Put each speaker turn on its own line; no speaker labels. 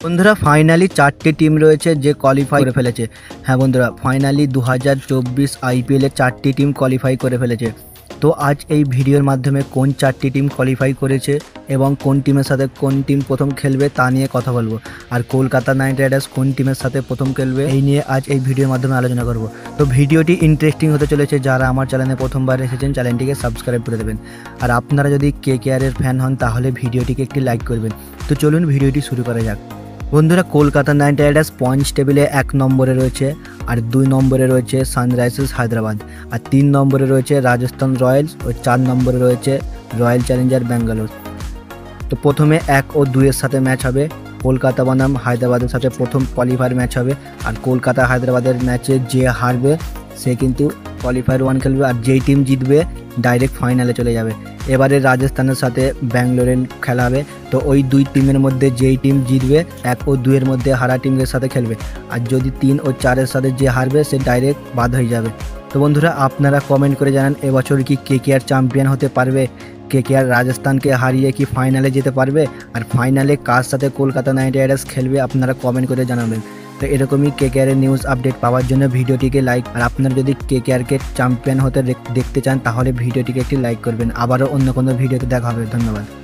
বন্ধুরা ফাইনালি 4টি টিম রয়েছে যে কোয়ালিফাই করে ফেলেছে। হ্যাঁ বন্ধুরা, ফাইনালি 2024 আইপিএলে 4টি টিম কোয়ালিফাই করে ফেলেছে। তো আজ এই ভিডিওর মাধ্যমে কোন 4টি টিম কোয়ালিফাই করেছে এবং কোন টিমের সাথে কোন টিম প্রথম খেলবে তা নিয়ে কথা বলবো। আর কলকাতা নাইট রাইডার্স কোন টিমের সাথে প্রথম খেলবে এই নিয়ে আজ এই ভিডিওর মাধ্যমে আলোচনা করব। তো ভিডিওটি ইন্টারেস্টিং হতে চলেছে। যারা আমার চ্যানেলে প্রথমবার এসেছেন চ্যানেলটিকে সাবস্ক্রাইব করে দেবেন। আর আপনারা যদি কেকেআরের ফ্যান হন তাহলে ভিডিওটিকে একটি লাইক করবেন। তো চলুন ভিডিওটি শুরু করা যাক। বন্ধুরা, কলকাতা নাইট রাইডার্স পয়েন্টস টেবিলে 1 নম্বরে রয়েছে, আর 2 নম্বরে রয়েছে সানরাইজার্স হায়দ্রাবাদ, আর 3 নম্বরে রয়েছে রাজস্থান রয়্যালস, ও 4 নম্বরে রয়েছে রয়্যাল চ্যালেঞ্জার ব্যাঙ্গালোর। তো প্রথমে 1 ও 2 এর সাথে ম্যাচ হবে। কলকাতা বনাম হায়দ্রাবাদের সাথে প্রথম কোয়ালিফায়ার ম্যাচ হবে। আর কলকাতা হায়দ্রাবাদের ম্যাচে যে হারবে সে কিন্তু কোয়ালিফায়ার 1 খেলবে, আর যেই টিম জিতবে ডাইরেক্ট ফাইনালে চলে যাবে। এবারে রাজস্থানের সাথে ব্যাঙ্গালোরের খেলা হবে। তো ওই 2 টিমের মধ্যে যেই টিম জিতবে 1 ও 2 এর মধ্যে হারা টিমের সাথে খেলবে, আর যদি 3 ও 4 এর সাথে যে হারবে সে ডাইরেক্ট বাদ হয়ে যাবে। তো বন্ধুরা, আপনারা কমেন্ট করে জানান এবছর কি কেকেআর চ্যাম্পিয়ন হতে পারবে? কেকেআর রাজস্থানকে হারিয়ে কি ফাইনালে যেতে পারবে? আর ফাইনালে কার সাথে কলকাতা নাইট রাইডার্স খেলবে আপনারা কমেন্ট করে জানাবেন। তো এরকমই কেকেআরের নিউজ আপডেট পাওয়ার জন্য ভিডিওটিকে লাইক, আর আপনারা যদি কেকেআরকে চ্যাম্পিয়ন হতে দেখতে চান তাহলে ভিডিওটিকে একটি লাইক করবেন। আবারও অন্য কোনো ভিডিওতে দেখা হবে। ধন্যবাদ।